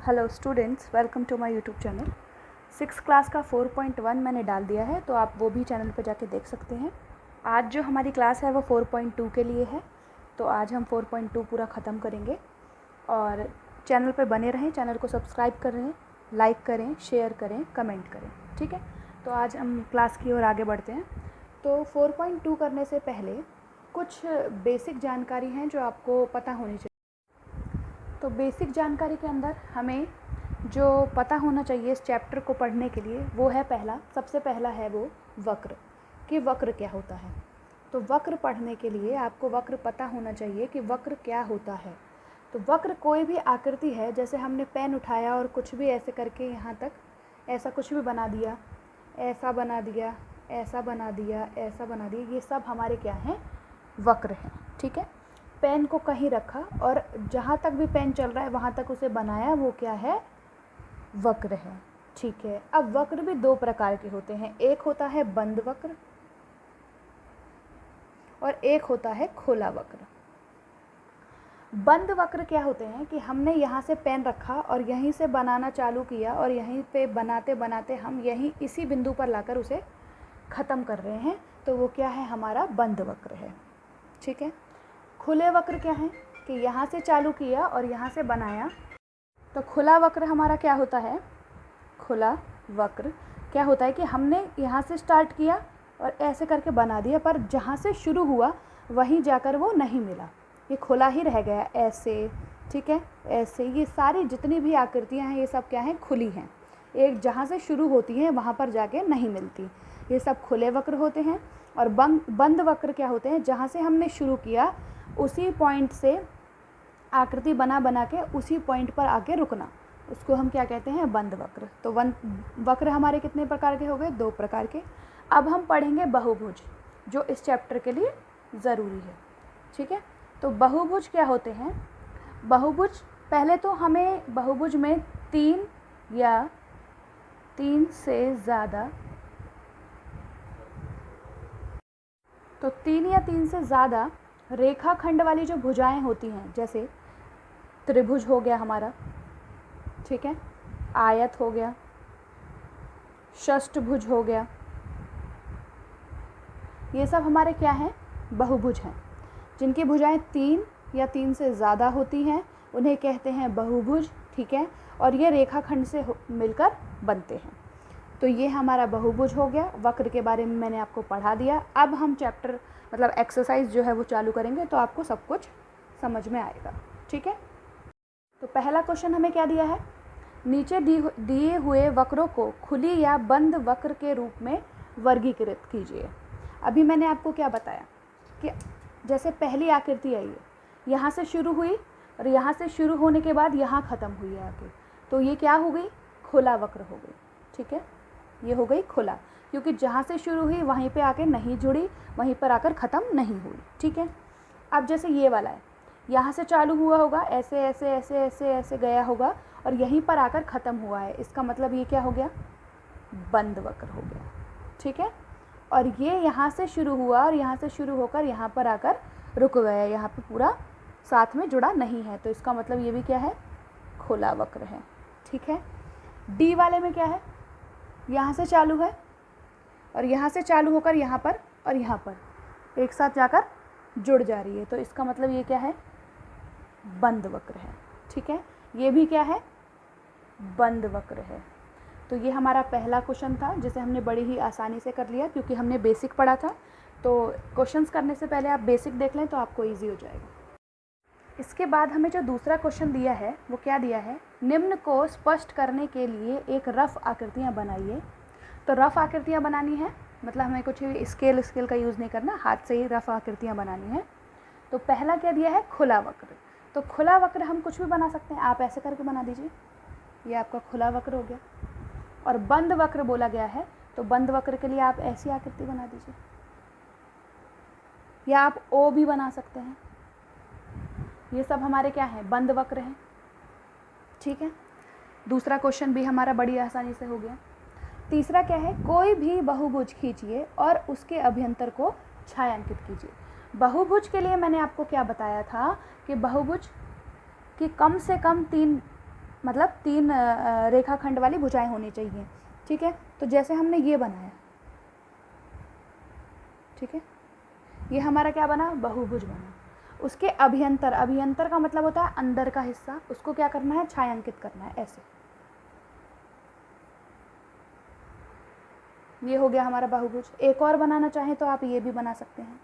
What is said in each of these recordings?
Hello students, welcome to my YouTube channel. 6th class का 4.1 मैंने डाल दिया है, तो आप वो भी चैनल पर जाके देख सकते हैं। आज जो हमारी क्लास है वो 4.2 के लिए है, तो आज हम 4.2 पूरा ख़त्म करेंगे। और चैनल पे बने रहें, चैनल को सब्सक्राइब करें, लाइक करें, शेयर करें, कमेंट करें, ठीक है। तो आज हम क्लास की ओर आगे बढ़ते हैं। तो 4.2 करने से पहले कुछ बेसिक जानकारी हैं जो आपको पता होनी चाहिए। तो बेसिक जानकारी के अंदर हमें जो पता होना चाहिए इस चैप्टर को पढ़ने के लिए वो है सबसे पहला है वो वक्र, कि वक्र क्या होता है। तो वक्र पढ़ने के लिए आपको वक्र पता होना चाहिए कि वक्र क्या होता है। तो वक्र कोई भी आकृति है, जैसे हमने पेन उठाया और कुछ भी ऐसे करके यहाँ तक ऐसा कुछ भी बना दिया, ऐसा बना दिया, ऐसा बना दिया, ऐसा बना दिया, ये सब हमारे क्या हैं, वक्र हैं, ठीक है। पेन को कहीं रखा और जहाँ तक भी पेन चल रहा है वहाँ तक उसे बनाया, वो क्या है, वक्र है, ठीक है। अब वक्र भी दो प्रकार के होते हैं, एक होता है बंद वक्र और एक होता है खुला वक्र। बंद वक्र क्या होते हैं कि हमने यहाँ से पेन रखा और यहीं से बनाना चालू किया और यहीं पे बनाते बनाते हम यहीं इसी बिंदु पर लाकर उसे ख़त्म कर रहे हैं, तो वो क्या है, हमारा बंद वक्र है, ठीक है। खुले वक्र क्या है कि यहाँ से चालू किया और यहाँ से बनाया, तो खुला वक्र हमारा क्या होता है, खुला वक्र क्या होता है कि हमने यहाँ से स्टार्ट किया और ऐसे करके बना दिया, पर जहाँ से शुरू हुआ वहीं जाकर वो नहीं मिला, ये खुला ही रह गया ऐसे, ठीक है। ऐसे ये सारी जितनी भी आकृतियाँ हैं ये सब क्या हैं, खुली हैं, एक जहाँ से शुरू होती हैं वहाँ पर जाके नहीं मिलती, ये सब खुले वक्र होते हैं। और बंद वक्र क्या होते हैं, जहाँ से हमने शुरू किया उसी पॉइंट से आकृति बना बना के उसी पॉइंट पर आके रुकना, उसको हम क्या कहते हैं, बंद वक्र। तो वक्र हमारे कितने प्रकार के हो गए, दो प्रकार के। अब हम पढ़ेंगे बहुभुज, जो इस चैप्टर के लिए ज़रूरी है, ठीक है। तो बहुभुज क्या होते हैं, बहुभुज पहले तो हमें बहुभुज में तीन या तीन से ज़्यादा, तो तीन या तीन से ज़्यादा रेखाखंड वाली जो भुजाएं होती हैं, जैसे त्रिभुज हो गया हमारा, ठीक है, आयत हो गया, षष्ठभुज हो गया, ये सब हमारे क्या हैं, बहुभुज हैं। जिनकी भुजाएं तीन या तीन से ज़्यादा होती हैं उन्हें कहते हैं बहुभुज, ठीक है। और ये रेखाखंड से मिलकर बनते हैं। तो ये हमारा बहुभुज हो गया। वक्र के बारे में मैंने आपको पढ़ा दिया। अब हम चैप्टर मतलब एक्सरसाइज जो है वो चालू करेंगे, तो आपको सब कुछ समझ में आएगा, ठीक है। तो पहला क्वेश्चन हमें क्या दिया है, नीचे दिए हुए वक्रों को खुली या बंद वक्र के रूप में वर्गीकृत कीजिए। अभी मैंने आपको क्या बताया कि जैसे पहली आकृति आई है, यहाँ से शुरू हुई और यहाँ से शुरू होने के बाद यहाँ ख़त्म हुई है आके, तो ये क्या हो गई, खुला वक्र हो गई, ठीक है। ये हो गई खुला, क्योंकि जहाँ से शुरू हुई वहीं पे आके नहीं जुड़ी, वहीं पर आकर ख़त्म नहीं हुई, ठीक है। अब जैसे ये वाला है, यहाँ से चालू हुआ होगा, ऐसे ऐसे ऐसे ऐसे ऐसे गया होगा और यहीं पर आकर ख़त्म हुआ है, इसका मतलब ये क्या हो गया, बंद वक्र हो गया, ठीक है। और ये यहाँ से शुरू हुआ और यहाँ से शुरू होकर यहाँ पर आकर रुक गया, यहाँ पे पूरा साथ में जुड़ा नहीं है, तो इसका मतलब ये भी क्या है, खुला वक्र है, ठीक है। डी वाले में क्या है, यहाँ से चालू है और यहाँ से चालू होकर यहाँ पर और यहाँ पर एक साथ जाकर जुड़ जा रही है, तो इसका मतलब ये क्या है, बंद वक्र है, ठीक है। ये भी क्या है, बंद वक्र है। तो ये हमारा पहला क्वेश्चन था, जिसे हमने बड़ी ही आसानी से कर लिया क्योंकि हमने बेसिक पढ़ा था। तो क्वेश्चंस करने से पहले आप बेसिक देख लें तो आपको ईजी हो जाएगा। इसके बाद हमें जो दूसरा क्वेश्चन दिया है वो क्या दिया है, निम्न को स्पष्ट करने के लिए एक रफ आकृतियाँ बनाइए। तो रफ आकृतियाँ बनानी है मतलब हमें कुछ स्केल का यूज़ नहीं करना, हाथ से ही रफ आकृतियाँ बनानी है। तो पहला क्या दिया है, खुला वक्र। तो खुला वक्र हम कुछ भी बना सकते हैं, आप ऐसे करके बना दीजिए, ये आपका खुला वक्र हो गया। और बंद वक्र बोला गया है, तो बंद वक्र के लिए आप ऐसी आकृति बना दीजिए, या आप ओ भी बना सकते हैं। ये सब हमारे क्या हैं, बंद वक्र हैं, ठीक है। दूसरा क्वेश्चन भी हमारा बड़ी आसानी से हो गया। तीसरा क्या है, कोई भी बहुभुज खींचिए और उसके अभ्यंतर को छायांकित कीजिए। बहुभुज के लिए मैंने आपको क्या बताया था कि बहुभुज की कम से कम तीन मतलब 3 रेखाखंड वाली भुजाएं होनी चाहिए, ठीक है। तो जैसे हमने ये बनाया, ठीक है, ये हमारा क्या बना, बहुभुज बना। उसके अभ्यंतर, अभ्यंतर का मतलब होता है अंदर का हिस्सा, उसको क्या करना है, छायांकित करना है, ऐसे। ये हो गया हमारा बहुभुज। एक और बनाना चाहें तो आप ये भी बना सकते हैं,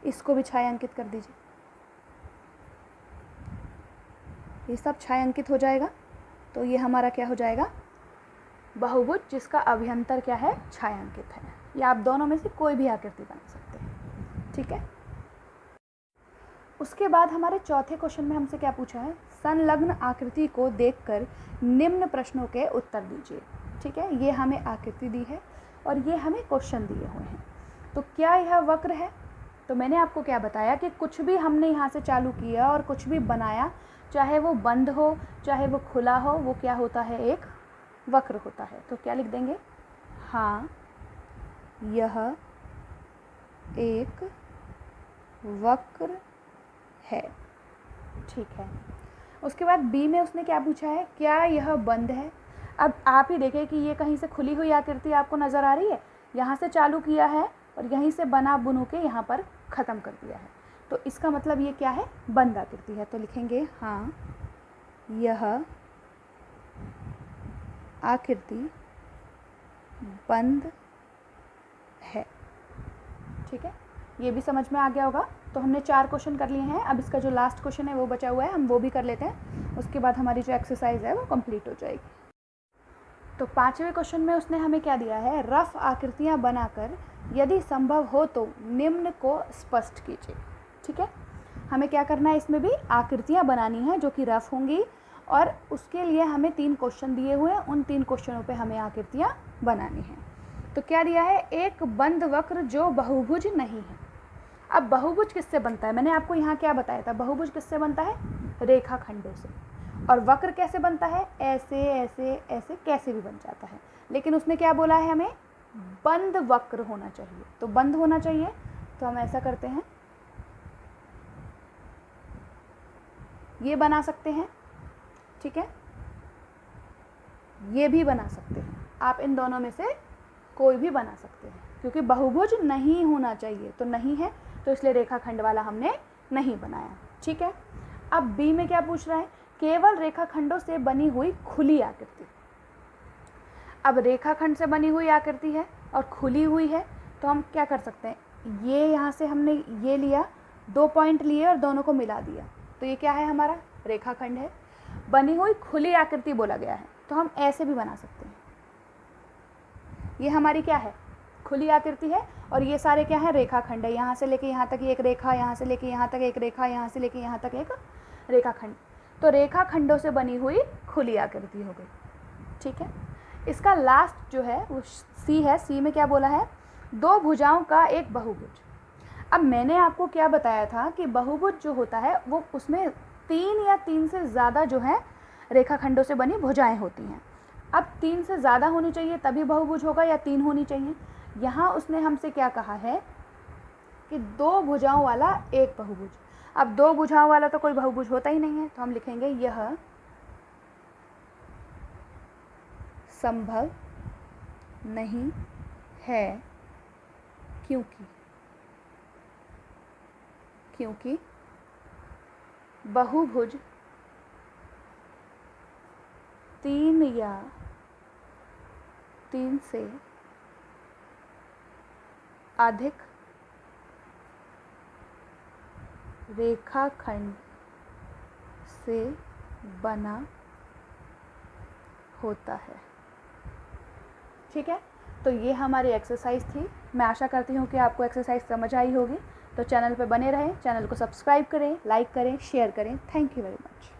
इसको भी छायांकित कर दीजिए। ये सब छायांकित हो जाएगा तो ये हमारा क्या हो जाएगा, बहुभुज, जिसका अभ्यंतर क्या है, छायांकित है। या आप दोनों में से कोई भी आकृति बना सकते हैं, ठीक है। उसके बाद हमारे चौथे क्वेश्चन में हमसे क्या पूछा है, संलग्न आकृति को देखकर निम्न प्रश्नों के उत्तर दीजिए, ठीक है। ये हमें आकृति दी है और ये हमें क्वेश्चन दिए हुए हैं। तो क्या यह वक्र है, तो मैंने आपको क्या बताया कि कुछ भी हमने यहाँ से चालू किया और कुछ भी बनाया, चाहे वो बंद हो चाहे वो खुला हो, वो क्या होता है, एक वक्र होता है। तो क्या लिख देंगे, हाँ यह एक वक्र है, ठीक है। उसके बाद बी में उसने क्या पूछा है, क्या यह बंद है। अब आप ही देखें कि ये कहीं से खुली हुई आकृति आपको नज़र आ रही है, यहाँ से चालू किया है और यहीं से बना बुनू के यहाँ पर ख़त्म कर दिया है, तो इसका मतलब ये क्या है, बंद आकृति है। तो लिखेंगे हाँ यह आकृति बंद है, ठीक है। ये भी समझ में आ गया होगा। तो हमने 4 क्वेश्चन कर लिए हैं। अब इसका जो लास्ट क्वेश्चन है वो बचा हुआ है, हम वो भी कर लेते हैं, उसके बाद हमारी जो एक्सरसाइज है वो कंप्लीट हो जाएगी। तो 5वें क्वेश्चन में उसने हमें क्या दिया है, रफ आकृतियाँ बनाकर यदि संभव हो तो निम्न को स्पष्ट कीजिए, ठीक है। हमें क्या करना है, इसमें भी आकृतियाँ बनानी हैं जो कि रफ होंगी, और उसके लिए हमें 3 क्वेश्चन दिए हुए हैं, उन 3 क्वेश्चनों पे हमें आकृतियाँ बनानी हैं। तो क्या दिया है, एक बंद वक्र जो बहुभुज नहीं है। अब बहुभुज किससे बनता है, मैंने आपको यहाँ क्या बताया था, बहुभुज किससे बनता है, रेखाखंडों से। और वक्र कैसे बनता है, ऐसे ऐसे ऐसे कैसे भी बन जाता है, लेकिन उसने क्या बोला है, हमें बंद वक्र होना चाहिए। तो बंद होना चाहिए, तो हम ऐसा करते हैं, ये बना सकते हैं, ठीक है, ये भी बना सकते हैं। आप इन दोनों में से कोई भी बना सकते हैं, क्योंकि बहुभुज नहीं होना चाहिए, तो नहीं है, तो इसलिए रेखाखंड वाला हमने नहीं बनाया, ठीक है। अब बी में क्या पूछ रहा है, केवल रेखाखंडों से बनी हुई खुली आकृति। अब रेखाखंड से बनी हुई आकृति है और खुली हुई है, तो हम क्या कर सकते हैं, ये यहाँ से हमने ये लिया, 2 पॉइंट लिए और दोनों को मिला दिया, तो ये क्या है, हमारा रेखाखंड है। बनी हुई खुली आकृति बोला गया है, तो हम ऐसे भी बना सकते हैं। ये हमारी क्या है, खुली आकृति है, और ये सारे क्या है, रेखाखंड है। यहाँ से लेके यहाँ तक एक रेखा, यहाँ से लेके यहाँ तक एक रेखा, यहाँ से लेके यहाँ तक एक रेखाखंड। तो रेखाखंडों से बनी हुई खुली आकृति हो गई, ठीक है। इसका लास्ट जो है वो सी है। सी में क्या बोला है, 2 भुजाओं का एक बहुभुज। अब मैंने आपको क्या बताया था कि बहुभुज जो होता है वो उसमें 3 या 3 से ज़्यादा जो है रेखाखंडों से बनी भुजाएं होती हैं। अब 3 से ज़्यादा होनी चाहिए तभी बहुभुज होगा, या 3 होनी चाहिए। यहाँ उसने हमसे क्या कहा है कि 2 भुजाओं वाला एक बहुभुज। अब 2 भुजाओं वाला तो कोई बहुभुज होता ही नहीं है, तो हम लिखेंगे यह संभव नहीं है, क्योंकि बहुभुज 3 या 3 से अधिक रेखाखंड से बना होता है, ठीक है। तो ये हमारी एक्सरसाइज थी। मैं आशा करती हूँ कि आपको एक्सरसाइज समझ आई होगी। तो चैनल पर बने रहें, चैनल को सब्सक्राइब करें, लाइक करें, शेयर करें। Thank you very much.